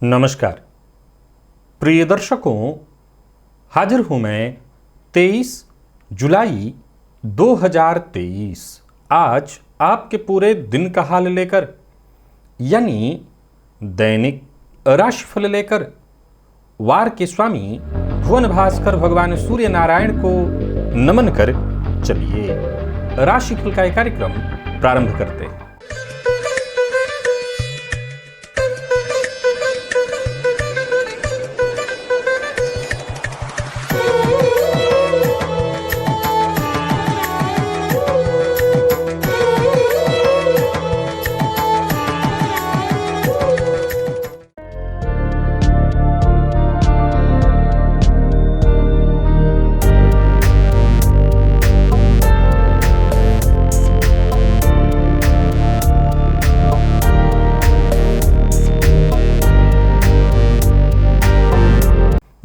नमस्कार प्रिय दर्शकों, हाजिर हूं मैं 23 जुलाई 2023 आज आपके पूरे दिन का हाल लेकर, यानी दैनिक राशिफल लेकर। वार के स्वामी भुवन भास्कर भगवान सूर्य नारायण को नमन कर चलिए राशिफल का यह कार्यक्रम प्रारंभ करते हैं।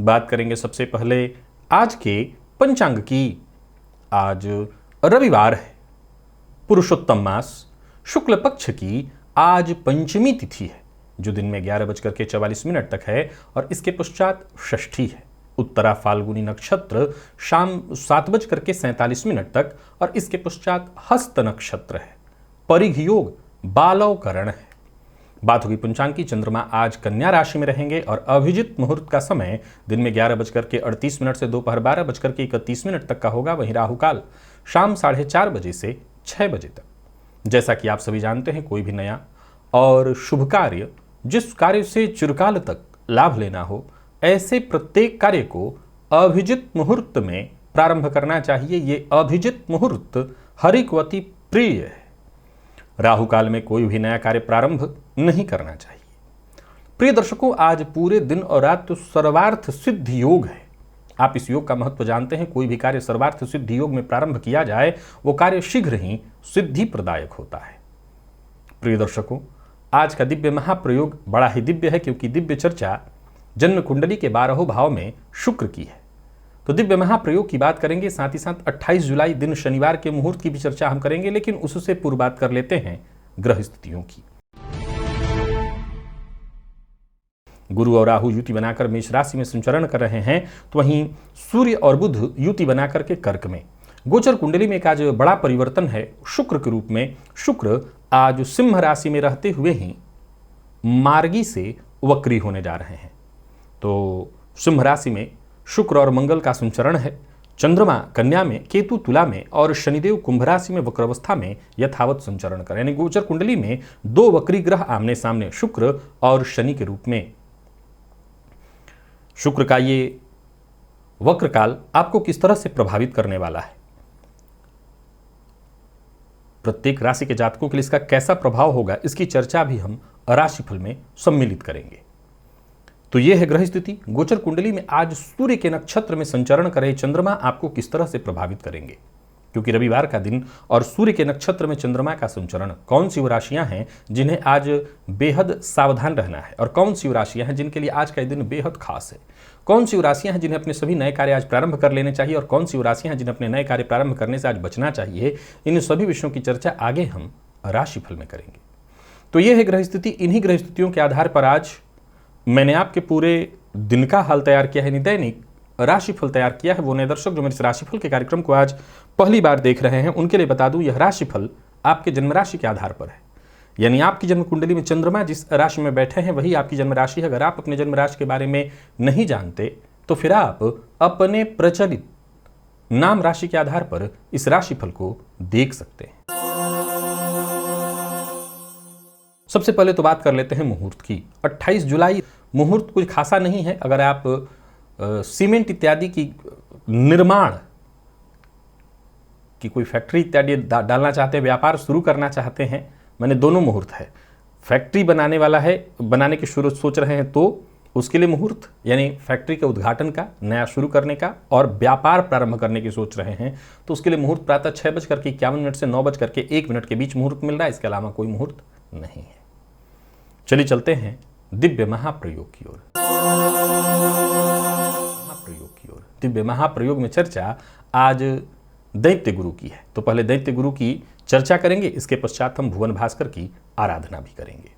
बात करेंगे सबसे पहले आज के पंचांग की। आज रविवार है, पुरुषोत्तम मास शुक्ल पक्ष की आज पंचमी तिथि है, जो दिन में 11:44 तक है और इसके पश्चात षष्ठी है। उत्तरा फाल्गुनी नक्षत्र शाम 7:47 तक और इसके पश्चात हस्त नक्षत्र है। परिघ योग बालवकरण है। बात होगी पंचांग की। चंद्रमा आज कन्या राशि में रहेंगे और अभिजित मुहूर्त का समय दिन में 11:38 से दोपहर 12:31 तक का होगा। वहीं राहु काल शाम 4:30 बजे से 6 बजे तक। जैसा कि आप सभी जानते हैं, कोई भी नया और शुभ कार्य, जिस कार्य से चिरकाल तक लाभ लेना हो, ऐसे प्रत्येक कार्य को अभिजित मुहूर्त में प्रारंभ करना चाहिए। ये अभिजित मुहूर्त हरिकवती प्रिय है। राहु काल में कोई भी नया कार्य प्रारंभ नहीं करना चाहिए। प्रिय दर्शकों, आज पूरे दिन और रात तो सर्वार्थ सिद्ध योग है। आप इस योग का महत्व जानते हैं। कोई भी कार्य सर्वार्थ सिद्ध योग में प्रारंभ किया जाए, वो कार्य शीघ्र ही सिद्धि प्रदायक होता है। प्रिय दर्शकों, आज का दिव्य महाप्रयोग बड़ा ही दिव्य है, क्योंकि दिव्य चर्चा जन्म कुंडली के 12 भाव में शुक्र की है। तो दिव्य महाप्रयोग की बात करेंगे, साथ ही साथ 28 जुलाई दिन शनिवार के मुहूर्त की भी चर्चा हम करेंगे। लेकिन उससे पूर्व बात कर लेते हैं ग्रह स्थितियों की। गुरु और राहु युति बनाकर मेष राशि में संचरण कर रहे हैं, तो वहीं सूर्य और बुध युति बनाकर के कर्क में। गोचर कुंडली में एक आज बड़ा परिवर्तन है शुक्र के रूप में। शुक्र आज सिंह राशि में रहते हुए ही मार्गी से वक्री होने जा रहे हैं। तो सिंह राशि में शुक्र और मंगल का संचरण है। चंद्रमा कन्या में, केतु तुला में और शनिदेव कुंभ राशि में वक्रावस्था में यथावत संचरण करें। यानी गोचर कुंडली में दो वक्री ग्रह आमने सामने, शुक्र और शनि के रूप में। शुक्र का ये वक्र काल आपको किस तरह से प्रभावित करने वाला है, प्रत्येक राशि के जातकों के लिए इसका कैसा प्रभाव होगा, इसकी चर्चा भी हम राशिफल में सम्मिलित करेंगे। तो यह है ग्रह स्थिति। गोचर कुंडली में आज सूर्य के नक्षत्र में संचरण कर रहे चंद्रमा आपको किस तरह से प्रभावित करेंगे, क्योंकि रविवार का दिन और सूर्य के नक्षत्र में चंद्रमा का संचरण। कौन सी वो राशियां हैं जिन्हें आज बेहद सावधान रहना है, और कौन सी वो राशियां हैं जिनके लिए आज का दिन बेहद खास है। कौन सी वो राशियां हैं जिन्हें अपने सभी नए कार्य आज प्रारंभ कर लेने चाहिए, और कौन सी वो राशियां हैं जिन्हें अपने नए कार्य प्रारंभ करने से आज बचना चाहिए। इन सभी विषयों की चर्चा आगे हम राशिफल में करेंगे। तो यह है ग्रह स्थिति। इन्हीं ग्रह स्थितियों के आधार पर आज मैंने आपके पूरे दिन का हाल तैयार किया है, दैनिक राशिफल तैयार किया है। वो नए दर्शक जो मेरे इस राशिफल के कार्यक्रम को आज पहली बार देख रहे हैं, उनके लिए बता दूं, यह राशिफल आपके जन्म राशि के आधार पर है। यानी आपकी जन्म कुंडली में चंद्रमा जिस राशि में बैठे हैं वही आपकी जन्म राशि है। अगर आप अपने जन्म राशि के बारे में नहीं जानते, तो फिर आप अपने प्रचलित नाम राशि के आधार पर इस राशिफल को देख सकते हैं। सबसे पहले तो बात कर लेते हैं मुहूर्त की। 28 जुलाई मुहूर्त कुछ खासा नहीं है। अगर आप सीमेंट इत्यादि की निर्माण की कोई फैक्ट्री इत्यादि डालना चाहते हैं, व्यापार शुरू करना चाहते हैं, मैंने दोनों मुहूर्त है। फैक्ट्री बनाने वाला है, बनाने की शुरू सोच रहे हैं, तो उसके लिए मुहूर्त, यानी फैक्ट्री के उद्घाटन का, नया शुरू करने का, और व्यापार प्रारंभ करने की सोच रहे हैं, तो उसके लिए मुहूर्त प्रातः 6:51 से 9:01 के बीच मुहूर्त मिल रहा है। इसके अलावा कोई मुहूर्त नहीं है। चलिए चलते हैं दिव्य महाप्रयोग की ओर। दिव्य महाप्रयोग में चर्चा आज दैत्य गुरु की है। तो पहले दैत्य गुरु की चर्चा करेंगे, इसके पश्चात हम भुवन भास्कर की आराधना भी करेंगे।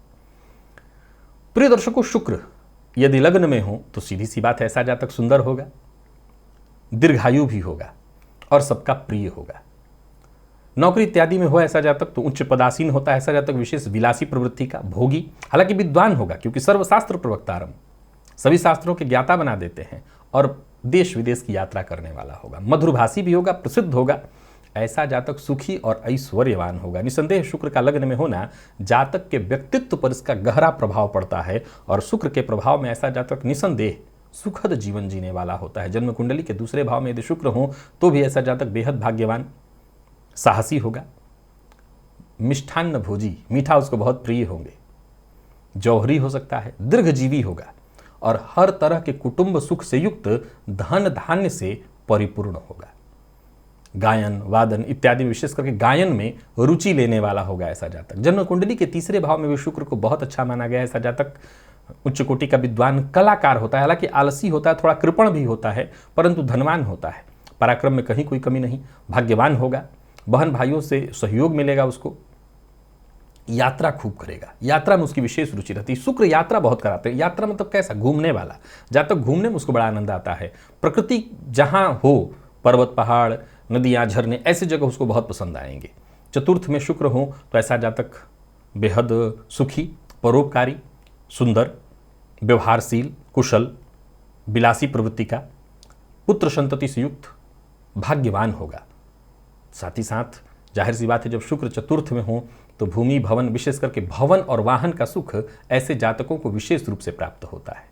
प्रिय दर्शकों, शुक्र यदि लग्न में हो तो सीधी सी बात है ऐसा जातक सुंदर होगा, दीर्घायु भी होगा और सबका प्रिय होगा। नौकरी इत्यादि में हो ऐसा जातक तो उच्च पदासीन होता है ऐसा जातक, विशेष विलासी प्रवृत्ति का, भोगी, हालांकि विद्वान होगा क्योंकि सर्वशास्त्र प्रवक्तारम, सभी शास्त्रों के ज्ञाता बना देते हैं, और देश विदेश की यात्रा करने वाला होगा, मधुरभाषी भी होगा, प्रसिद्ध होगा। ऐसा जातक सुखी और ऐश्वर्यवान होगा। निसंदेह शुक्र का लग्न में होना जातक के व्यक्तित्व पर इसका गहरा प्रभाव पड़ता है, और शुक्र के प्रभाव में ऐसा जातक निसंदेह सुखद जीवन जीने वाला होता है। जन्म कुंडली के दूसरे भाव में यदि शुक्र हो तो भी ऐसा जातक बेहद भाग्यवान, साहसी होगा, मिष्ठान्न भोजी, मीठा उसको बहुत प्रिय होंगे, जौहरी हो सकता है, दीर्घजीवी होगा और हर तरह के कुटुंब सुख से युक्त धन धान्य से परिपूर्ण होगा। गायन, वादन इत्यादि, विशेष करके गायन में रुचि लेने वाला होगा ऐसा जातक। जन्म कुंडली के तीसरे भाव में भी शुक्र को बहुत अच्छा माना गया है। ऐसा जातक उच्च कोटि का विद्वान, कलाकार होता है, हालांकि आलसी होता है, थोड़ा कृपण भी होता है, परंतु धनवान होता है, पराक्रम में कहीं कोई कमी नहीं, भाग्यवान होगा, बहन भाइयों से सहयोग मिलेगा उसको, यात्रा खूब करेगा, यात्रा में उसकी विशेष रुचि रहती है। शुक्र यात्रा बहुत कराते हैं। यात्रा मतलब कैसा, घूमने वाला, जहाँ तक घूमने में उसको बड़ा आनंद आता है। प्रकृति जहाँ हो, पर्वत पहाड़ नदियाँ झरने, ऐसी जगह उसको बहुत पसंद आएंगे। चतुर्थ में शुक्र हो तो ऐसा जातक बेहद सुखी, परोपकारी, सुंदर, व्यवहारशील, कुशल, विलासी प्रवृत्ति का, पुत्र संतति से युक्त, भाग्यवान होगा। साथ ही साथ जाहिर सी बात है जब शुक्र चतुर्थ में हो तो भूमि भवन, विशेष करके भवन और वाहन का सुख ऐसे जातकों को विशेष रूप से प्राप्त होता है।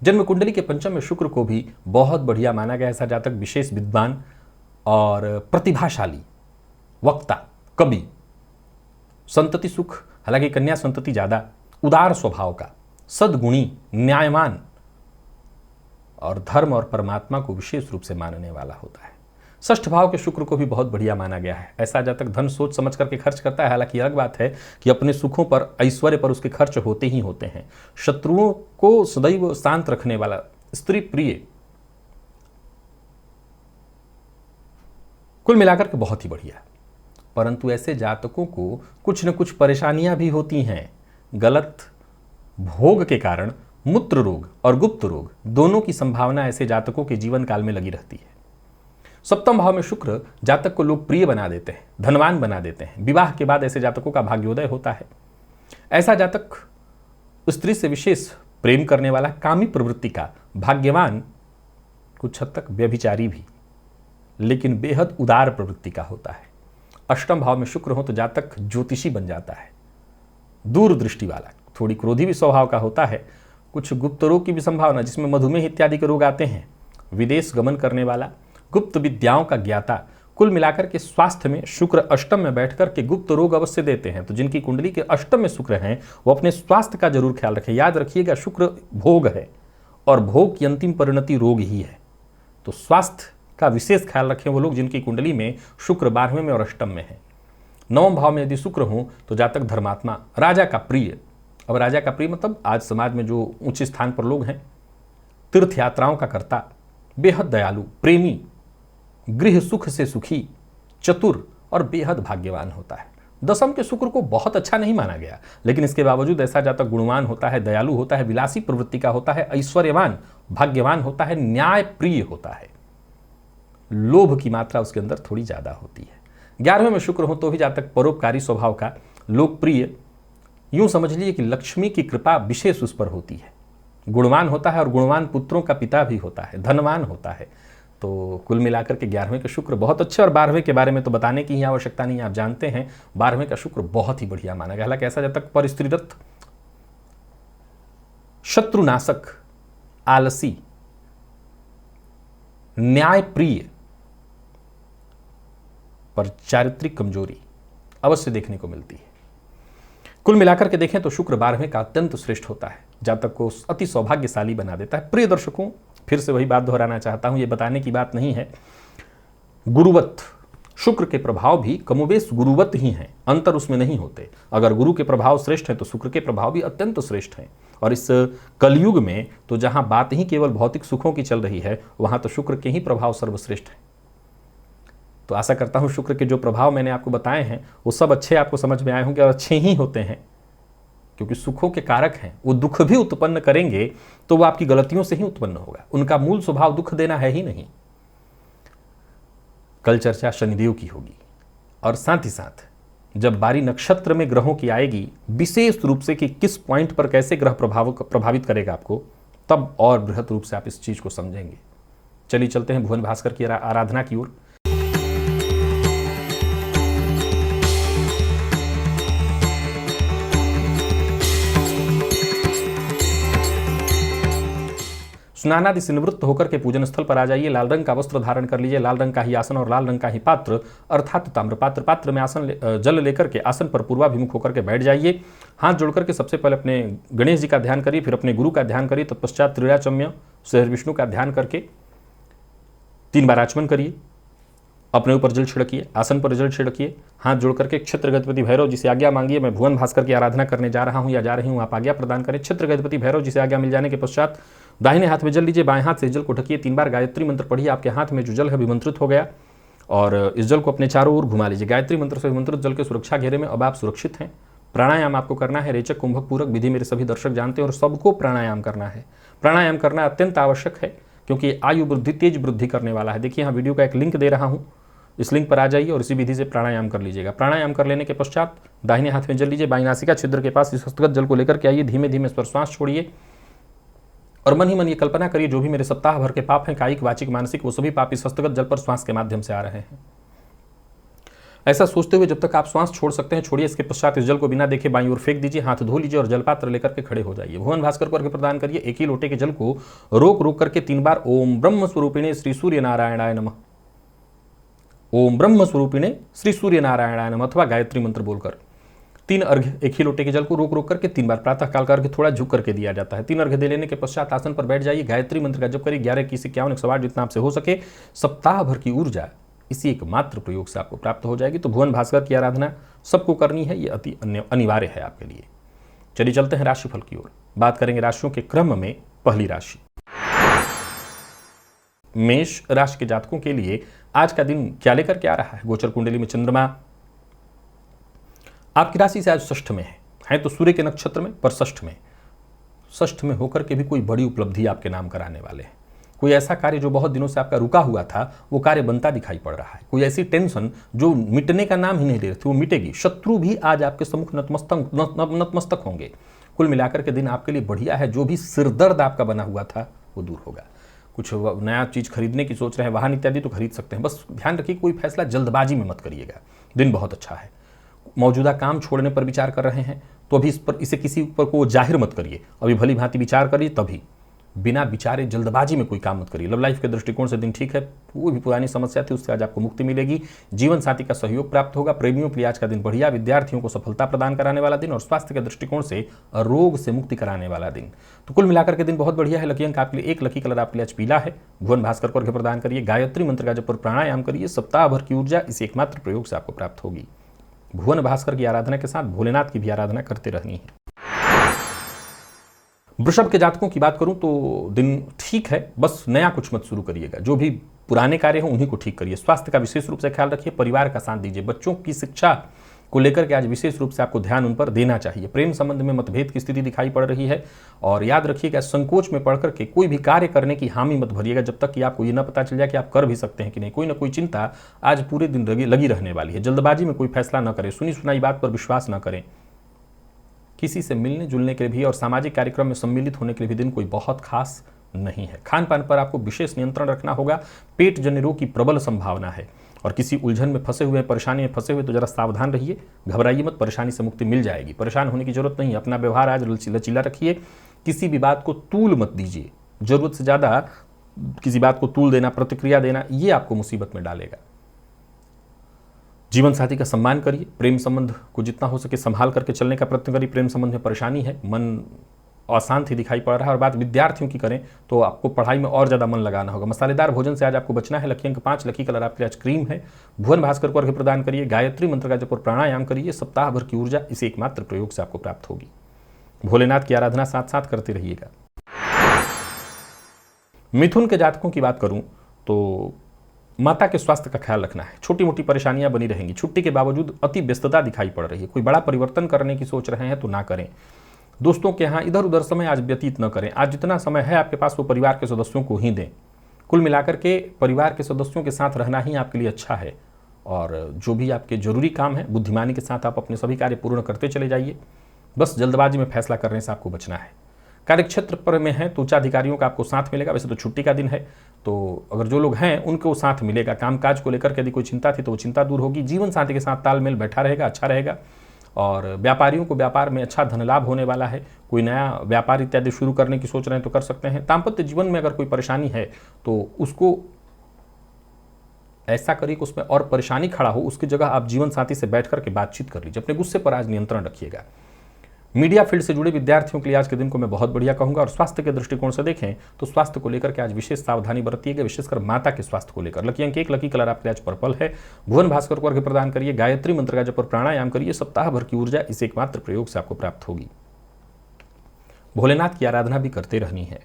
जन्म कुंडली के पंचम में शुक्र को भी बहुत बढ़िया माना गया। ऐसा जातक विशेष विद्वान और प्रतिभाशाली, वक्ता, कवि, संतति सुख, हालांकि कन्या संतति ज्यादा, उदार स्वभाव का, सद्गुणी, न्यायवान और धर्म और परमात्मा को विशेष रूप से मानने वाला होता है। षष्ठ भाव के शुक्र को भी बहुत बढ़िया माना गया है। ऐसा जातक धन सोच समझ करके खर्च करता है, हालांकि अलग बात है कि अपने सुखों पर, ऐश्वर्य पर उसके खर्च होते ही होते हैं। शत्रुओं को सदैव शांत रखने वाला, स्त्री प्रिय, कुल मिलाकर के बहुत ही बढ़िया। परंतु ऐसे जातकों को कुछ न कुछ परेशानियां भी होती हैं। गलत भोग के कारण मूत्र रोग और गुप्त रोग दोनों की संभावना ऐसे जातकों के जीवन काल में लगी रहती है। सप्तम भाव में शुक्र जातक को लोकप्रिय बना देते हैं, धनवान बना देते हैं। विवाह के बाद ऐसे जातकों का भाग्योदय होता है। ऐसा जातक स्त्री से विशेष प्रेम करने वाला, कामी प्रवृत्ति का, भाग्यवान, कुछ हद तक व्यभिचारी भी, लेकिन बेहद उदार प्रवृत्ति का होता है। अष्टम भाव में शुक्र हो तो जातक ज्योतिषी बन जाता है, दूरदृष्टि वाला, थोड़ी क्रोधी भी स्वभाव का होता है, कुछ गुप्त रोग की भी संभावना, जिसमें मधुमेह इत्यादि के रोग आते हैं, विदेश गमन करने वाला, गुप्त विद्याओं का ज्ञाता। कुल मिलाकर के स्वास्थ्य में शुक्र अष्टम में बैठकर के गुप्त रोग अवश्य देते हैं। तो जिनकी कुंडली के अष्टम में शुक्र हैं वो अपने स्वास्थ्य का जरूर ख्याल रखें। याद रखिएगा शुक्र भोग है और भोग की अंतिम परिणति रोग ही है, तो स्वास्थ्य का विशेष ख्याल रखें वो लोग जिनकी कुंडली में शुक्र 12वें में और अष्टम में है। नवम भाव में यदि शुक्र हो तो जातक धर्मात्मा, राजा का प्रिय। अब राजा का प्रिय मतलब आज समाज में जो उच्च स्थान पर लोग हैं, तीर्थ यात्राओं का कर्ता, बेहद दयालु, प्रेमी, गृह सुख से सुखी, चतुर और बेहद भाग्यवान होता है। दसम के शुक्र को बहुत अच्छा नहीं माना गया, लेकिन इसके बावजूद ऐसा जातक गुणवान होता है, दयालु होता है, विलासी प्रवृत्ति का होता है, ऐश्वर्यवान, भाग्यवान होता है, न्याय प्रिय होता है। लोभ की मात्रा उसके अंदर थोड़ी ज्यादा होती है। 11वें में शुक्र हो तो भी जातक परोपकारी स्वभाव का, लोकप्रिय, यूं समझ लीजिए कि लक्ष्मी की कृपा विशेष उस पर होती है। गुणवान होता है और गुणवान पुत्रों का पिता भी होता है, धनवान होता है। तो कुल मिलाकर के 11वें के शुक्र बहुत अच्छे, और 12वें के बारे में तो बताने की ही आवश्यकता नहीं है, आप जानते हैं 12वें का शुक्र बहुत ही बढ़िया माना गया। हालांकि ऐसा जातक पर स्त्रीरथ, शत्रुनाशक, आलसी, न्यायप्रिय, पर चारित्रिक कमजोरी अवश्य देखने को मिलती है। कुल मिलाकर के देखें तो शुक्र 12वें का अत्यंत श्रेष्ठ होता है, जातक को अति सौभाग्यशाली बना देता है। प्रिय दर्शकों, फिर से वही बात दोहराना चाहता हूं, ये बताने की बात नहीं है। गुरुवत, शुक्र के प्रभाव भी कमोबेश गुरुवत ही हैं, अंतर उसमें नहीं होते। अगर गुरु के प्रभाव श्रेष्ठ हैं तो शुक्र के प्रभाव भी अत्यंत श्रेष्ठ हैं। और इस कलयुग में तो जहां बात ही केवल भौतिक सुखों की चल रही है, वहां तो शुक्र के ही प्रभाव सर्वश्रेष्ठ हैं। तो आशा करता हूं शुक्र के जो प्रभाव मैंने आपको बताए हैं वो सब अच्छे आपको समझ में आए होंगे और अच्छे ही होते हैं। क्योंकि सुखों के कारक हैं, वो दुख भी उत्पन्न करेंगे तो वो आपकी गलतियों से ही उत्पन्न होगा, उनका मूल स्वभाव दुख देना है ही नहीं। कल चर्चा शनिदेव की होगी और साथ ही साथ जब बारी नक्षत्र में ग्रहों की आएगी, विशेष रूप से कि किस पॉइंट पर कैसे ग्रह प्रभावित करेगा आपको, तब और बृहद रूप से आप इस चीज को समझेंगे। चलिए चलते हैं भुवन भास्कर की आराधना की ओर। स्नानादि से निवृत्त होकर के पूजन स्थल पर आ जाइए, लाल रंग का वस्त्र धारण कर लीजिए, लाल रंग का ही आसन और लाल रंग का ही पात्र अर्थात ताम्रपात्र, पात्र में जल लेकर के आसन पर पूर्वाभिमुख होकर के बैठ जाइए। हाथ जोड़कर के सबसे पहले अपने गणेश जी का ध्यान करिए, फिर अपने गुरु का ध्यान करिए, तत्पश्चात त्रिराचम्य श्री विष्णु का ध्यान करके 3 बार आचमन करिए, अपने ऊपर जल छिड़किए, आसन पर जल छिड़किए, हाथ जोड़ करके क्षेत्र गणपति भैरव जी से आज्ञा मांगिए, मैं भुवन भास्कर की आराधना करने जा रहा हूं या जा रही हूं, आप आज्ञा प्रदान करें। क्षेत्र गणपति भैरव जी से आज्ञा मिल जाने के पश्चात दाहिने हाथ में जल लीजिए, बाएं हाथ से जल को ढकिए, 3 बार गायत्री मंत्र पढ़िए, आपके हाथ में जो जल है विमंत्रित हो गया और इस जल को अपने चारों ओर घुमा लीजिए। गायत्री मंत्र से विमंत्रित जल के सुरक्षा घेरे में अब आप सुरक्षित हैं। प्राणायाम आपको करना है, रेचक कुंभक पूरक विधि मेरे सभी दर्शक जानते हैं और सबको प्राणायाम करना है। प्राणायाम करना अत्यंत आवश्यक है क्योंकि आयु वृद्धि तेज वृद्धि करने वाला है। देखिए यहाँ वीडियो का एक लिंक दे रहा हूँ, इस लिंक पर आ जाइए और इसी विधि से प्राणायाम कर लीजिएगा। प्राणायाम कर लेने के पश्चात दाहिने हाथ में जल लीजिए, बाईं नासिका छिद्र के पास इस हस्तगत जल को लेकर के आइए, धीमे धीमे इस पर श्वास छोड़िए और मन ही मन ये कल्पना करिए जो भी मेरे सप्ताह भर के पाप हैं, कायिक वाचिक मानसिक, वो सभी पाप इस हस्तगत जल पर श्वास के माध्यम से आ रहे हैं। ऐसा सोचते हुए जब तक आप श्वास छोड़ सकते हैं छोड़िए। इसके पश्चात इस जल को बिना देखे बाईं ओर फेंक दीजिए, हाथ धो लीजिए और जलपात्र लेकर के खड़े हो जाइए। भुवन भास्कर को अर्घ्य प्रदान करिए। एक ही लोटे के जल को रोक रोक करके 3 बार ओम ब्रह्म स्वरूपिणे श्री सूर्य नारायणाय नमः, ओम ब्रह्म स्वरूपिणे श्री सूर्य नारायणाय नमः अथवा गायत्री मंत्र बोलकर 3 अर्घ्य एक ही लोटे के जल को रोक रोक करके 3 बार प्रातः काल का अर्घ्य थोड़ा झुक करके दिया जाता है। 3 अर्घ्य दे लेने के पश्चात आसन पर बैठ जाइए, गायत्री मंत्र का जप करिए, 11 21 51 108 जितना आपसे हो सके। सप्ताह भर की ऊर्जा इसी एकमात्र प्रयोग से आपको प्राप्त हो जाएगी। तो भुवन भास्कर की आराधना सबको करनी है, ये अति अनिवार्य है आपके लिए। चलिए चलते हैं राशिफल की ओर। बात करेंगे राशियों के क्रम में। पहली राशि मेष राशि के जातकों के लिए आज का दिन क्या लेकर के आ रहा है। गोचर कुंडली में चंद्रमा आपकी राशि से आज षष्ठ में है तो सूर्य के नक्षत्र में, पर षष्ठ में होकर के भी कोई बड़ी उपलब्धि आपके नाम कराने वाले हैं। कोई ऐसा कार्य जो बहुत दिनों से आपका रुका हुआ था वो कार्य बनता दिखाई पड़ रहा है। कोई ऐसी टेंशन जो मिटने का नाम ही नहीं ले रही थी वो मिटेगी। शत्रु भी आज आपके सम्मुख नतमस्तक होंगे। कुल मिलाकर के दिन आपके लिए बढ़िया है। जो भी सिरदर्द आपका बना हुआ था वो दूर होगा। कुछ नया चीज खरीदने की सोच रहे हैं, वाहन इत्यादि, तो खरीद सकते हैं। बस ध्यान रखिए कोई फैसला जल्दबाजी में मत करिएगा। दिन बहुत अच्छा है। मौजूदा काम छोड़ने पर विचार कर रहे हैं तो अभी इसे किसी ऊपर को जाहिर मत करिए, अभी भली भांति विचार करिए, तभी बिना विचारे जल्दबाजी में कोई काम मत करिए। लव लाइफ के दृष्टिकोण से दिन ठीक है। कोई भी पुरानी समस्या थी उससे आज आपको मुक्ति मिलेगी। जीवन साथी का सहयोग प्राप्त होगा। प्रेमियों के लिए आज का दिन बढ़िया। विद्यार्थियों को सफलता प्रदान कराने वाला दिन और स्वास्थ्य के दृष्टिकोण से रोग से मुक्ति कराने वाला दिन। तो कुल मिलाकर के दिन बहुत बढ़िया है। लकी अंक आपके लिए 1, लकी कलर आपके लिए आज पीला है। भुवन भास्कर को अर्घ्य प्रदान करिए। गायत्री मंत्र का जप और प्राणायाम करिए। सप्ताह भर की ऊर्जा इस एकमात्र प्रयोग से आपको प्राप्त होगी। भुवन भास्कर की आराधना के साथ भोलेनाथ की भी आराधना करते रहनी है। वृषभ के जातकों की बात करूं तो दिन ठीक है, बस नया कुछ मत शुरू करिएगा। जो भी पुराने कार्य हो उन्हीं को ठीक करिए। स्वास्थ्य का विशेष रूप से ख्याल रखिए। परिवार का साथ दीजिए। बच्चों की शिक्षा को लेकर के आज विशेष रूप से आपको ध्यान उन पर देना चाहिए। प्रेम संबंध में मतभेद की स्थिति दिखाई पड़ रही है और याद रखिएगा संकोच में पड़ करके कोई भी कार्य करने की हामी मत भरिएगा जब तक कि आपको ये न पता चल जाए कि आप कर भी सकते हैं कि नहीं। कोई ना कोई चिंता आज पूरे दिन लगी रहने वाली है। जल्दबाजी में कोई फैसला न करें। सुनी सुनाई बात पर विश्वास न करें। किसी से मिलने जुलने के लिए भी और सामाजिक कार्यक्रम में सम्मिलित होने के लिए भी दिन कोई बहुत खास नहीं है। खान पान पर आपको विशेष नियंत्रण रखना होगा। पेट जन्य रोग की प्रबल संभावना है और किसी उलझन में फंसे हुए, परेशानी में फंसे हुए तो जरा सावधान रहिए। घबराइए मत, परेशानी से मुक्ति मिल जाएगी। परेशान होने की जरूरत नहीं है। अपना व्यवहार आज लचीला रखिए। किसी भी बात को तूल मत दीजिए। जरूरत से ज्यादा किसी बात को तूल देना, प्रतिक्रिया देना, ये आपको मुसीबत में डालेगा। जीवन साथी का सम्मान करिए। प्रेम संबंध को जितना हो सके संभाल करके चलने का प्रयत्न करिए। प्रेम संबंध में परेशानी है, मन अशांत ही दिखाई पड़ रहा है। और बात विद्यार्थियों की करें तो आपको पढ़ाई में और ज्यादा मन लगाना होगा। मसालेदार भोजन से आज आपको बचना है। लकी अंक 5, लकी कलर आपके आज क्रीम है। भुवन भास्कर को अर्घ्य प्रदान करिए। गायत्री मंत्र का जप और प्राणायाम करिए। सप्ताह भर की ऊर्जा इसी एकमात्र प्रयोग से आपको प्राप्त होगी। भोलेनाथ की आराधना साथ साथ करते रहिएगा। मिथुन के जातकों की बात करूं तो माता के स्वास्थ्य का ख्याल रखना है। छोटी मोटी परेशानियां बनी रहेंगी। छुट्टी के बावजूद अति व्यस्तता दिखाई पड़ रही है। कोई बड़ा परिवर्तन करने की सोच रहे हैं तो ना करें। दोस्तों के यहाँ इधर उधर समय आज व्यतीत न करें। आज जितना समय है आपके पास वो परिवार के सदस्यों को ही दें। कुल मिलाकर के परिवार के सदस्यों के साथ रहना ही आपके लिए अच्छा है। और जो भी आपके जरूरी काम है बुद्धिमानी के साथ आप अपने सभी कार्य पूर्ण करते चले जाइए। बस जल्दबाजी में फैसला करने से आपको बचना है। कार्यक्षेत्र पर में है तो उच्चाधिकारियों का आपको साथ मिलेगा। वैसे तो छुट्टी का दिन है, तो अगर जो लोग हैं उनको साथ मिलेगा। कामकाज को लेकर के यदि कोई चिंता थी तो वो चिंता दूर होगी। जीवन साथी के साथ तालमेल बैठा रहेगा, अच्छा रहेगा। और व्यापारियों को व्यापार में अच्छा धन लाभ होने वाला है। कोई नया व्यापार इत्यादि शुरू करने की सोच रहे हैं तो कर सकते हैं। दाम्पत्य जीवन में अगर कोई परेशानी है तो उसको ऐसा करिए कि उसमें और परेशानी खड़ा हो, उसकी जगह आप जीवन साथी से बैठ करके बातचीत कर लीजिए। अपने गुस्से पर आज नियंत्रण रखिएगा। मीडिया फील्ड से जुड़े विद्यार्थियों के लिए आज के दिन को मैं बहुत बढ़िया कहूंगा। और स्वास्थ्य के दृष्टिकोण से देखें तो स्वास्थ्य को लेकर के आज विशेष सावधानी बरतिएगा, विशेषकर माता के स्वास्थ्य को लेकर। लकी अंक 1, लकी कलर आपके आज पर्पल है। भुवन भास्कर को अर्घ्य प्रदान करिए, गायत्री मंत्र का जप और प्राणायाम करिए। सप्ताह भर की ऊर्जा इस एकमात्र प्रयोग से आपको प्राप्त होगी। भोलेनाथ की आराधना भी करते रहनी है।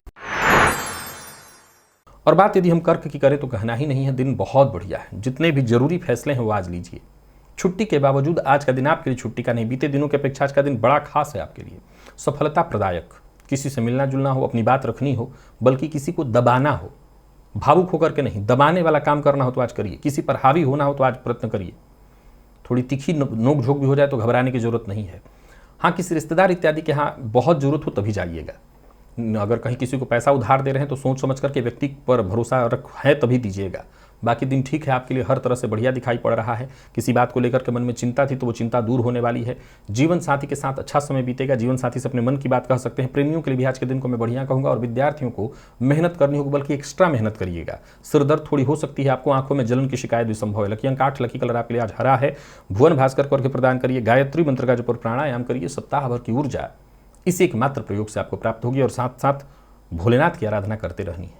और बात यदि हम कर्क की करें तो कहना ही नहीं है, दिन बहुत बढ़िया है। जितने भी जरूरी फैसले हैं वो आज लीजिए। छुट्टी के बावजूद आज का दिन आपके लिए छुट्टी का नहीं, बीते दिनों की अपेक्षा आज का दिन बड़ा खास है आपके लिए। सफलता प्रदायक, किसी से मिलना जुलना हो, अपनी बात रखनी हो, बल्कि किसी को दबाना हो, भावुक होकर के नहीं, दबाने वाला काम करना हो तो आज करिए। किसी पर हावी होना हो तो आज प्रयत्न करिए। थोड़ी तीखी नोक झोंक भी हो जाए तो घबराने की जरूरत नहीं है। हाँ, किसी रिश्तेदार इत्यादि के यहाँ बहुत जरूरत हो तभी जाइएगा। अगर कहीं किसी को पैसा उधार दे रहे हैं तो सोच समझ करके व्यक्ति पर भरोसा है तभी दीजिएगा। बाकी दिन ठीक है, आपके लिए हर तरह से बढ़िया दिखाई पड़ रहा है। किसी बात को लेकर के मन में चिंता थी तो वो चिंता दूर होने वाली है। जीवन साथी के साथ अच्छा समय बीतेगा। जीवन साथी से अपने मन की बात कह सकते हैं। प्रेमियों के लिए भी आज के दिन को मैं बढ़िया कहूंगा। और विद्यार्थियों को मेहनत करनी होगी, बल्कि एक्स्ट्रा मेहनत करिएगा। सिर दर्द थोड़ी हो सकती है आपको, आंखों में जलन की शिकायत भी संभव है। लकी अंक 8, लकी कलर आपके लिए आज हरा है। भुवन भास्कर को अर्घ्य प्रदान करिए, गायत्री मंत्र का जप और प्राणायाम करिए। सप्ताह भर की ऊर्जा इसी एकमात्र प्रयोग से आपको प्राप्त होगी। और साथ साथ भोलेनाथ की आराधना करते रहनी है।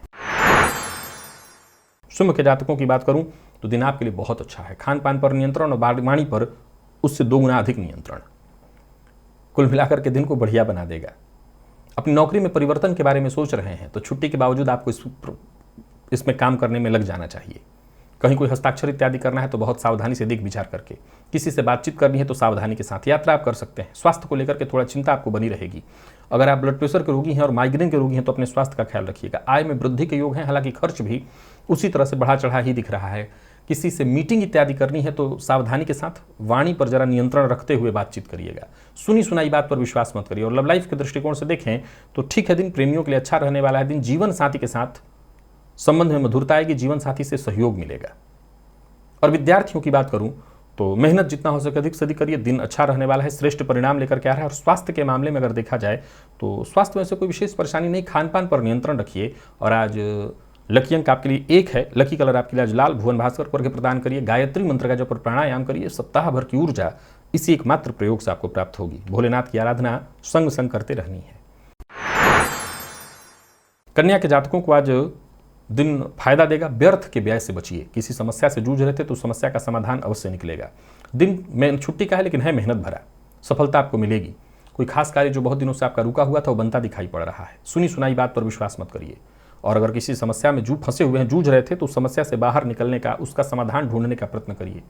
सिंह के जातकों की बात करूं तो दिन आपके लिए बहुत अच्छा है। खान पान पर नियंत्रण और वाणी पर उससे 2 गुना अधिक नियंत्रण कुल मिलाकर के दिन को बढ़िया बना देगा। अपनी नौकरी में परिवर्तन के बारे में सोच रहे हैं तो छुट्टी के बावजूद आपको इसमें काम करने में लग जाना चाहिए। कहीं कोई हस्ताक्षर इत्यादि करना है तो बहुत सावधानी से देख विचार करके, किसी से बातचीत करनी है तो सावधानी के साथ। यात्रा आप कर सकते हैं। स्वास्थ्य को लेकर के थोड़ा चिंता आपको बनी रहेगी। अगर आप ब्लड प्रेशर के रोगी हैं और माइग्रेन के रोगी हैं तो अपने स्वास्थ्य का ख्याल रखिएगा। आय में वृद्धि के योग हैं, हालांकि खर्च भी उसी तरह से बढ़ा चढ़ा ही दिख रहा है। किसी से मीटिंग इत्यादि करनी है तो सावधानी के साथ वाणी पर जरा नियंत्रण रखते हुए बातचीत करिएगा। सुनी सुनाई बात पर विश्वास मत करिए। और लव लाइफ के दृष्टिकोण से देखें तो ठीक है, दिन प्रेमियों के लिए अच्छा रहने वाला है। दिन जीवन साथी के साथ संबंध में मधुरता आएगी, जीवन साथी से सहयोग मिलेगा। और विद्यार्थियों की बात करूं तो मेहनत जितना हो सके अधिक से अधिक करिए। दिन अच्छा रहने वाला है, श्रेष्ठ परिणाम लेकर के आ रहा है। और स्वास्थ्य के मामले में अगर देखा जाए तो स्वास्थ्य में से कोई विशेष परेशानी नहीं। खान पान पर नियंत्रण रखिए। और आज लकी अंक आपके लिए 1 है, लकी कलर आपके लिए आज लाल। भुवन भास्कर को अर्घ्य प्रदान करिए, गायत्री मंत्र का जप और प्राणायाम करिए। सप्ताह भर की ऊर्जा इसी एकमात्र प्रयोग से आपको प्राप्त होगी। भोलेनाथ की आराधना संग संग करते रहनी है। कन्या के जातकों को आज दिन फायदा देगा। व्यर्थ के व्यय से बचिए। किसी समस्या से जूझ रहे थे तो समस्या का समाधान अवश्य निकलेगा। दिन में छुट्टी का है लेकिन है मेहनत भरा। सफलता आपको मिलेगी। कोई खास कार्य जो बहुत दिनों से आपका रुका हुआ था वो बनता दिखाई पड़ रहा है। सुनी सुनाई बात पर विश्वास मत करिए। और अगर किसी समस्या में फंसे हुए हैं, जूझ रहे थे तो उस समस्या से बाहर निकलने का, उसका समाधान ढूंढने का प्रयत्न करिए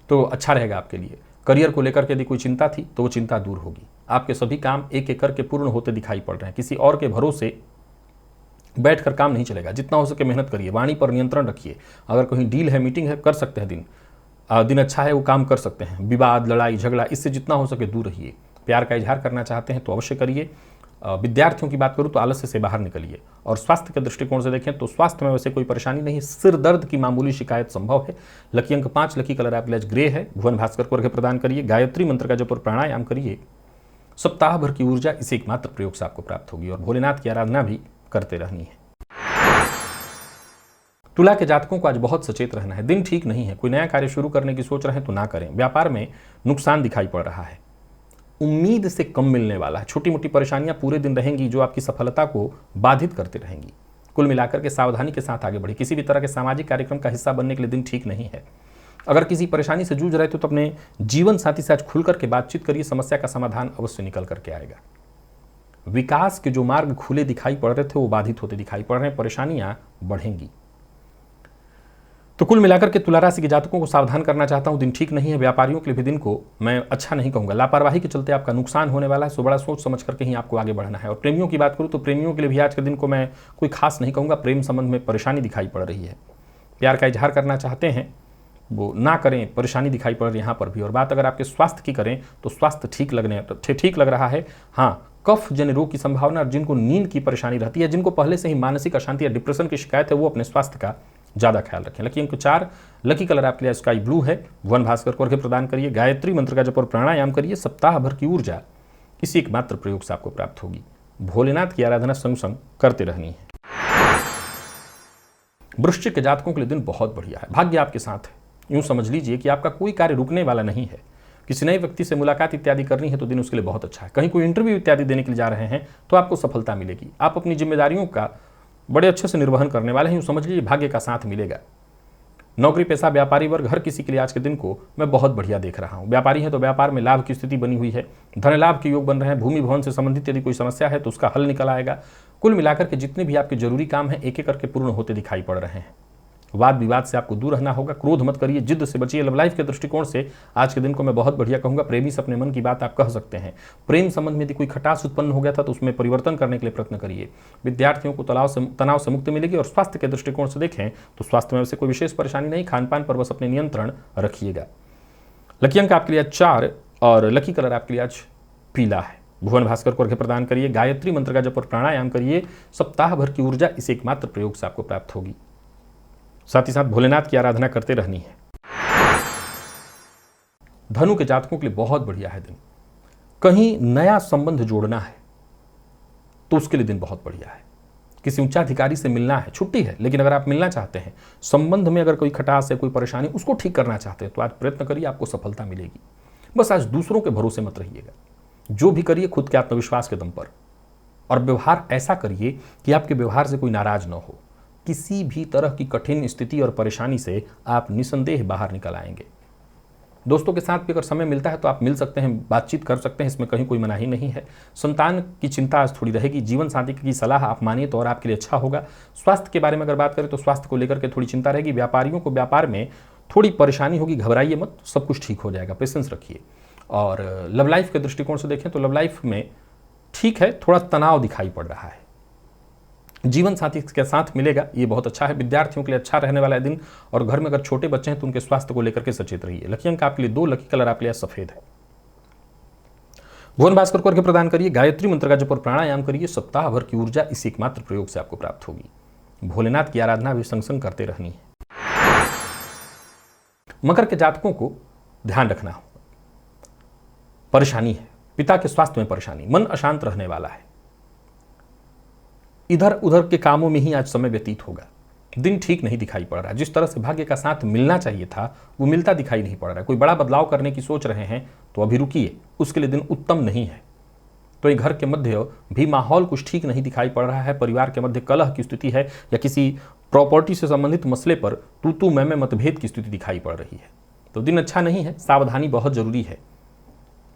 तो अच्छा रहेगा आपके लिए। करियर को लेकर के यदि कोई चिंता थी तो वो चिंता दूर होगी। आपके सभी काम एक एक करके पूर्ण होते दिखाई पड़ रहे हैं। किसी और के भरोसे बैठकर काम नहीं चलेगा। जितना हो सके मेहनत करिए। वाणी पर नियंत्रण रखिए। अगर कहीं डील है, मीटिंग है, कर सकते हैं। दिन अच्छा है, वो काम कर सकते हैं। विवाद, लड़ाई झगड़ा इससे जितना हो सके दूर रहिए। प्यार का इजहार करना चाहते हैं तो अवश्य करिए। विद्यार्थियों की बात करूं तो आलस्य से बाहर निकलिए। और स्वास्थ्य के दृष्टिकोण से देखें तो स्वास्थ्य में वैसे कोई परेशानी नहीं। सिर दर्द की मामूली शिकायत संभव है। लकी अंक 5, लकी कलर आपके लिए ग्रे है। भुवन भास्कर को अर्घ्य प्रदान करिए, गायत्री मंत्र का जप और प्राणायाम करिए। सप्ताह भर की ऊर्जा इसी एकमात्र प्रयोग से आपको प्राप्त होगी। और भोलेनाथ की आराधना भी करते रहनी है। तुला के जातकों को आज बहुत सचेत रहना है। दिन ठीक नहीं है। कोई नया कार्य शुरू करने की सोच रहे हैं तो ना करें। व्यापार में नुकसान दिखाई पड़ रहा है। उम्मीद से कम मिलने वाला है। छोटी मोटी परेशानियां पूरे दिन रहेंगी जो आपकी सफलता को बाधित करती रहेंगी। कुल मिलाकर के सावधानी के साथ आगे बढ़े। किसी भी तरह के सामाजिक कार्यक्रम का हिस्सा बनने के लिए दिन ठीक नहीं है। अगर किसी परेशानी से जूझ रहे थे तो अपने जीवन साथी से आज खुल करके बातचीत करिए। समस्या का समाधान अवश्य निकल करके आएगा। विकास के जो मार्ग खुले दिखाई पड़ रहे थे वो बाधित होते दिखाई पड़ रहे हैं। परेशानियां बढ़ेंगी। तो कुल मिलाकर के तुला राशि के जातकों को सावधान करना चाहता हूं, दिन ठीक नहीं है। व्यापारियों के लिए भी दिन को मैं अच्छा नहीं कहूंगा, लापरवाही के चलते आपका नुकसान होने वाला है, सो बड़ा सोच समझ करके ही आपको आगे बढ़ना है। और प्रेमियों की बात करूं तो प्रेमियों के लिए भी आज के दिन को मैं कोई खास नहीं कहूंगा, प्रेम संबंध में परेशानी दिखाई पड़ रही है। प्यार का इजहार करना चाहते हैं वो ना करें, परेशानी दिखाई पड़ रही है यहाँ पर भी। और बात अगर आपके स्वास्थ्य की करें तो स्वास्थ्य ठीक लग रहा है। हाँ, कफ जन्य रोग की संभावना, जिनको नींद की परेशानी रहती है, जिनको पहले से ही मानसिक अशांति या डिप्रेशन की शिकायत है, वो अपने स्वास्थ्य का ज़्यादा ख्याल रखें। लकी अंक 4, लकी कलर आपके लिए स्काई ब्लू है। भुवन भास्कर को अर्घ्य प्रदान करिए, गायत्री मंत्र का जप और प्राणायाम करिए। सप्ताह भर की ऊर्जा इसी एकमात्र प्रयोग से आपको प्राप्त होगी। भोलेनाथ की आराधना संग संग करते रहनी है। वृश्चिक के जातकों के लिए दिन बहुत बढ़िया है, भाग्य आपके साथ है। यूं समझ लीजिए कि आपका कोई कार्य रुकने वाला नहीं है। किसी नए व्यक्ति से मुलाकात इत्यादि करनी है तो दिन उसके लिए बहुत अच्छा है। कहीं कोई इंटरव्यू इत्यादि देने के लिए जा रहे हैं तो आपको सफलता मिलेगी। आप अपनी जिम्मेदारियों का बड़े अच्छे से निर्वहन करने वाले हैं, यूं समझ लीजिए भाग्य का साथ मिलेगा। नौकरी पेशा, व्यापारी वर्ग, हर किसी के लिए आज के दिन को मैं बहुत बढ़िया देख रहा हूं। व्यापारी है तो व्यापार में लाभ की स्थिति बनी हुई है, धन लाभ के योग बन रहे हैं। भूमि भवन से संबंधित यदि कोई समस्या है तो उसका हल निकल आएगा। कुल मिलाकर के जितने भी आपके जरूरी काम हैं एक एक करके पूर्ण होते दिखाई पड़ रहे हैं। वाद विवाद से आपको दूर रहना होगा, क्रोध मत करिए, जिद से बचिए। लव लाइफ के दृष्टिकोण से आज के दिन को मैं बहुत बढ़िया कहूंगा। प्रेमी से अपने मन की बात आप कह सकते हैं। प्रेम संबंध में यदि कोई खटास उत्पन्न हो गया था तो उसमें परिवर्तन करने के लिए प्रयत्न करिए। विद्यार्थियों को तनाव से मुक्ति मिलेगी। और स्वास्थ्य के दृष्टिकोण से देखें तो स्वास्थ्य में वैसे कोई विशेष परेशानी नहीं, खान पान पर बस अपने नियंत्रण रखिएगा। लकी अंक आपके लिए 4 और लकी कलर आपके लिए आज पीला है। भुवन भास्कर को अर्घ्य प्रदान करिए, गायत्री मंत्र का जप और प्राणायाम करिए। सप्ताह भर की ऊर्जा इस एकमात्र प्रयोग से आपको प्राप्त होगी। साथ ही साथ भोलेनाथ की आराधना करते रहनी है। धनु के जातकों के लिए बहुत बढ़िया है दिन। कहीं नया संबंध जोड़ना है तो उसके लिए दिन बहुत बढ़िया है। किसी उच्चाधिकारी से मिलना है, छुट्टी है, लेकिन अगर आप मिलना चाहते हैं, संबंध में अगर कोई खटास है, कोई परेशानी, उसको ठीक करना चाहते हैं तो आज प्रयत्न करिए, आपको सफलता मिलेगी। बस आज दूसरों के भरोसे मत रहिएगा, जो भी करिए खुद के आत्मविश्वास के दम पर। और व्यवहार ऐसा करिए कि आपके व्यवहार से कोई नाराज न हो। किसी भी तरह की कठिन स्थिति और परेशानी से आप निसंदेह बाहर निकल आएंगे। दोस्तों के साथ भी अगर समय मिलता है तो आप मिल सकते हैं, बातचीत कर सकते हैं, इसमें कहीं कोई मनाही नहीं है। संतान की चिंता आज थोड़ी रहेगी। जीवन साथी की सलाह आप मानिए तो और आपके लिए अच्छा होगा। स्वास्थ्य के बारे में अगर बात करें तो स्वास्थ्य को लेकर के थोड़ी चिंता रहेगी। व्यापारियों को व्यापार में थोड़ी परेशानी होगी, घबराइए मत, सब कुछ ठीक हो जाएगा, पेशेंस रखिए। और लव लाइफ के दृष्टिकोण से देखें तो लव लाइफ में ठीक है, थोड़ा तनाव दिखाई पड़ रहा है। जीवन साथी के साथ मिलेगा, ये बहुत अच्छा है। विद्यार्थियों के लिए अच्छा रहने वाला है दिन। और घर में अगर छोटे बच्चे हैं तो उनके स्वास्थ्य को लेकर के सचेत रहिए। लकी अंक आपके लिए 2, लकी कलर आपके लिए सफेद है। भुवन भास्कर को अर्घ्य प्रदान करिए, गायत्री मंत्र का जप और प्राणायाम करिए। सप्ताह भर की ऊर्जा इस एकमात्र प्रयोग से आपको प्राप्त होगी। भोलेनाथ की आराधना भी संग संग करते रहनी है। मकर के जातकों को ध्यान रखना हो, परेशानी है, पिता के स्वास्थ्य में परेशानी, मन अशांत रहने वाला है। इधर उधर के कामों में ही आज समय व्यतीत होगा। दिन ठीक नहीं दिखाई पड़ रहा है। जिस तरह से भाग्य का साथ मिलना चाहिए था वो मिलता दिखाई नहीं पड़ रहा है। कोई बड़ा बदलाव करने की सोच रहे हैं तो अभी रुकिए, उसके लिए दिन उत्तम नहीं है। तो ये घर के मध्य भी माहौल कुछ ठीक नहीं दिखाई पड़ रहा है। परिवार के मध्य कलह की स्थिति है या किसी प्रॉपर्टी से संबंधित मसले पर तू मैं मतभेद की स्थिति दिखाई पड़ रही है। तो दिन अच्छा नहीं है, सावधानी बहुत जरूरी है।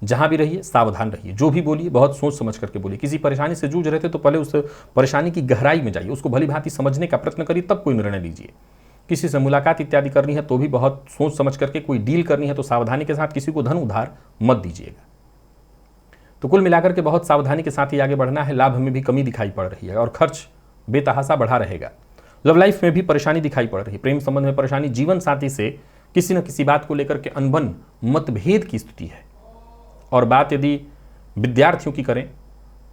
जहां भी रहिए सावधान रहिए, जो भी बोलिए बहुत सोच समझ करके बोलिए। किसी परेशानी से जूझ रहे थे तो पहले उस परेशानी की गहराई में जाइए, उसको भली भांति समझने का प्रयत्न करिए, तब कोई निर्णय लीजिए। किसी से मुलाकात इत्यादि करनी है तो भी बहुत सोच समझ करके, कोई डील करनी है तो सावधानी के साथ, किसी को धन उधार मत दीजिएगा। तो कुल मिलाकर के बहुत सावधानी के साथ ही आगे बढ़ना है। लाभ में भी कमी दिखाई पड़ रही है और खर्च बेतहासा बढ़ा रहेगा। लव लाइफ में भी परेशानी दिखाई पड़ रही है, प्रेम संबंध में परेशानी, जीवन साथी से किसी न किसी बात को लेकर के अनबन, मतभेद की स्थिति है। और बात यदि विद्यार्थियों की करें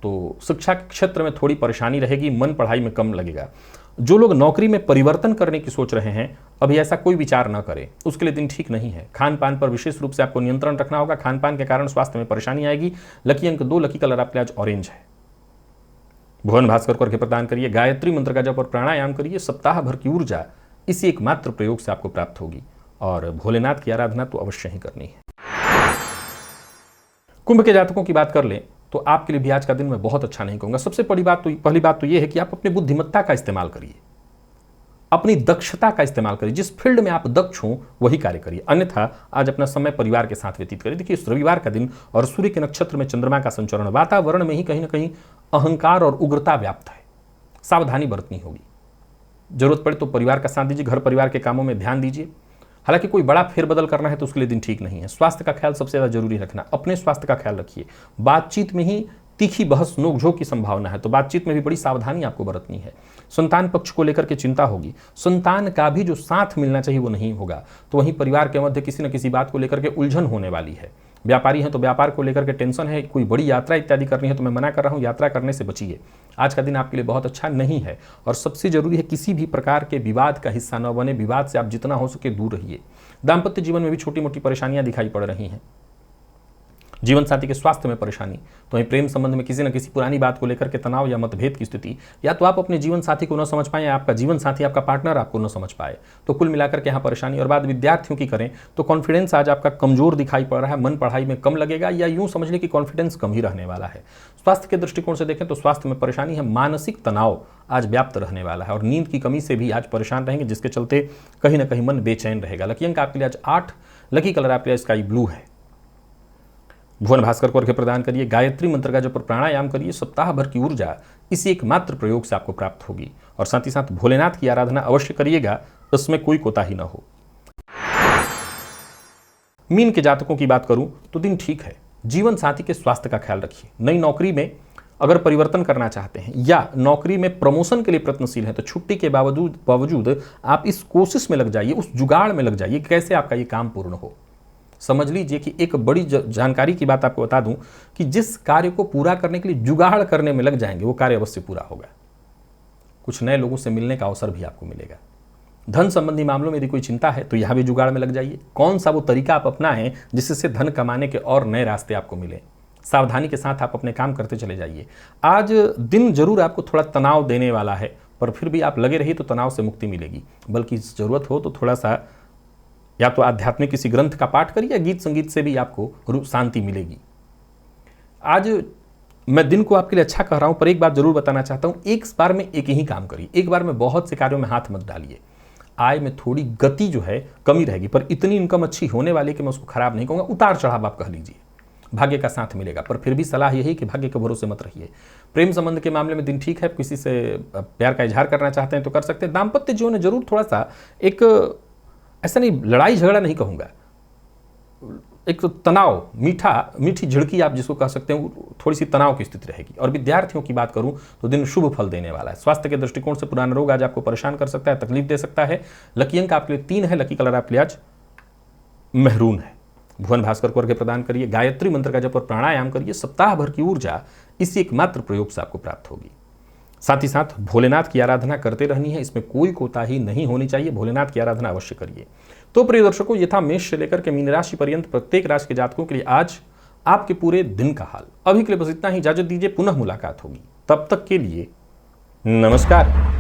तो शिक्षा के क्षेत्र में थोड़ी परेशानी रहेगी, मन पढ़ाई में कम लगेगा। जो लोग नौकरी में परिवर्तन करने की सोच रहे हैं अभी ऐसा कोई विचार न करें, उसके लिए दिन ठीक नहीं है। खान पान पर विशेष रूप से आपको नियंत्रण रखना होगा, खान पान के कारण स्वास्थ्य में परेशानी आएगी। लकी अंक 2, लकी कलर आपके आज ऑरेंज है। भुवन भास्कर को अर्घ्य प्रदान करिए, गायत्री मंत्र का जप और प्राणायाम करिए। सप्ताह भर की ऊर्जा इसी एकमात्र प्रयोग से आपको प्राप्त होगी और भोलेनाथ की आराधना तो अवश्य ही करनी है। कुंभ के जातकों की बात कर लें तो आपके लिए भी आज का दिन मैं बहुत अच्छा नहीं कहूंगा। सबसे पहली बात तो यह है कि आप अपनी बुद्धिमत्ता का इस्तेमाल करिए, अपनी दक्षता का इस्तेमाल करिए। जिस फील्ड में आप दक्ष हो वही कार्य करिए, अन्यथा आज अपना समय परिवार के साथ व्यतीत करिए। देखिए, इस रविवार का दिन और सूर्य के नक्षत्र में चंद्रमा का संचरण, वातावरण में ही कहीं ना कहीं अहंकार और उग्रता व्याप्त है, सावधानी बरतनी होगी। जरूरत पड़े तो परिवार का साथ दीजिए, घर परिवार के कामों में ध्यान दीजिए। हालांकि कोई बड़ा फेरबदल करना है तो उसके लिए दिन ठीक नहीं है। स्वास्थ्य का ख्याल सबसे ज़्यादा जरूरी रखना, अपने स्वास्थ्य का ख्याल रखिए। बातचीत में ही तीखी बहस नोकझोंक की संभावना है, तो बातचीत में भी बड़ी सावधानी आपको बरतनी है। संतान पक्ष को लेकर के चिंता होगी, संतान का भी जो साथ मिलना चाहिए वो नहीं होगा, तो वहीं परिवार के मध्य किसी न किसी बात को लेकर के उलझन होने वाली है। व्यापारी हैं तो व्यापार को लेकर के टेंशन है, कोई बड़ी यात्रा इत्यादि करनी है तो मैं मना कर रहा हूं, यात्रा करने से बचिए। आज का दिन आपके लिए बहुत अच्छा नहीं है। और सबसे जरूरी है किसी भी प्रकार के विवाद का हिस्सा न बने, विवाद से आप जितना हो सके दूर रहिए। दाम्पत्य जीवन में भी छोटी मोटी परेशानियां दिखाई पड़ रही हैं, जीवन साथी के स्वास्थ्य में परेशानी, तो वहीं प्रेम संबंध में किसी न किसी पुरानी बात को लेकर के तनाव या मतभेद की स्थिति, या तो आप अपने जीवन साथी को न समझ पाए या आपका जीवन साथी आपका पार्टनर आपको न समझ पाए, तो कुल मिलाकर के यहाँ परेशानी। और बात विद्यार्थियों की करें तो कॉन्फिडेंस आज आपका कमजोर दिखाई पड़ रहा है, मन पढ़ाई में कम लगेगा, या यूं समझ लें कि कॉन्फिडेंस कम ही रहने वाला है। स्वास्थ्य के दृष्टिकोण से देखें तो स्वास्थ्य में परेशानी है, मानसिक तनाव आज व्याप्त रहने वाला है, और नींद की कमी से भी आज परेशान रहेंगे, जिसके चलते कहीं ना कहीं मन बेचैन रहेगा। लकी अंक आपके लिए आज 8, लकी कलर आपके लिए स्काई ब्लू है। भुवन भास्कर को अर्घ्य प्रदान करिए, गायत्री मंत्र का जप और प्राणायाम करिए, सप्ताह भर की ऊर्जा इसी एकमात्र प्रयोग से आपको प्राप्त होगी। और साथ ही साथ भोलेनाथ की आराधना अवश्य करिएगा, इसमें कोई कोताही न हो। मीन के जातकों की बात करूं तो दिन ठीक है। जीवन साथी के स्वास्थ्य का ख्याल रखिए। नई नौकरी में अगर परिवर्तन करना चाहते हैं या नौकरी में प्रमोशन के लिए प्रयत्नशील हैं तो छुट्टी के बावजूद आप इस कोशिश में लग जाइए, उस जुगाड़ में लग जाइए कैसे आपका ये काम पूर्ण हो। समझ लीजिए कि एक बड़ी जानकारी की बात आपको बता दूं कि जिस कार्य को पूरा करने के लिए जुगाड़ करने में लग जाएंगे वो कार्य अवश्य पूरा होगा। कुछ नए लोगों से मिलने का अवसर भी आपको मिलेगा। धन संबंधी मामलों में यदि कोई चिंता है तो यहां भी जुगाड़ में लग जाइए। कौन सा वो तरीका आप अपनाएं जिससे धन कमाने के और नए रास्ते आपको मिले। सावधानी के साथ आप अपने काम करते चले जाइए। आज दिन जरूर आपको थोड़ा तनाव देने वाला है, पर फिर भी आप लगे रहिए तो तनाव से मुक्ति मिलेगी। बल्कि जरूरत हो तो थोड़ा सा या तो आध्यात्मिक किसी ग्रंथ का पाठ करिए या गीत संगीत से भी आपको शांति मिलेगी। आज मैं दिन को आपके लिए अच्छा कह रहा हूं, पर एक बात जरूर बताना चाहता हूं, एक बार में एक ही काम करिए, एक बार में बहुत से कार्यों में हाथ मत डालिए। आय में थोड़ी गति जो है कमी रहेगी, पर इतनी इनकम अच्छी होने वाली कि मैं उसको खराब नहीं कहूंगा, उतार चढ़ाव आप कह लीजिए। भाग्य का साथ मिलेगा, पर फिर भी सलाह यही कि भाग्य के भरोसे मत रहिए। प्रेम संबंध के मामले में दिन ठीक है, किसी से प्यार का इजहार करना चाहते हैं तो कर सकते हैं। दाम्पत्य जीवन में जरूर थोड़ा सा एक ऐसा नहीं, लड़ाई झगड़ा नहीं कहूंगा, एक तो तनाव, मीठी झिड़की आप जिसको कह सकते हैं, थोड़ी सी तनाव की स्थिति रहेगी। और विद्यार्थियों की बात करूं तो दिन शुभ फल देने वाला है। स्वास्थ्य के दृष्टिकोण से पुराना रोग आज आपको परेशान कर सकता है, तकलीफ दे सकता है। लकी अंक आपके लिए 3 है, लकी कलर आपके लिए आज मेहरून है। भुवन भास्कर को अर्घ्य प्रदान करिए, गायत्री मंत्र का जप और प्राणायाम करिए, सप्ताह भर की ऊर्जा इसी एकमात्र प्रयोग से आपको प्राप्त होगी। साथ ही साथ भोलेनाथ की आराधना करते रहनी है, इसमें कोई कोताही नहीं होनी चाहिए। भोलेनाथ की आराधना अवश्य करिए। तो प्रिय दर्शकों, ये था मेष से लेकर के मीन राशि पर्यंत प्रत्येक राशि के जातकों के लिए आज आपके पूरे दिन का हाल। अभी के लिए बस इतना ही, इजाजत दीजिए, पुनः मुलाकात होगी। तब तक के लिए नमस्कार।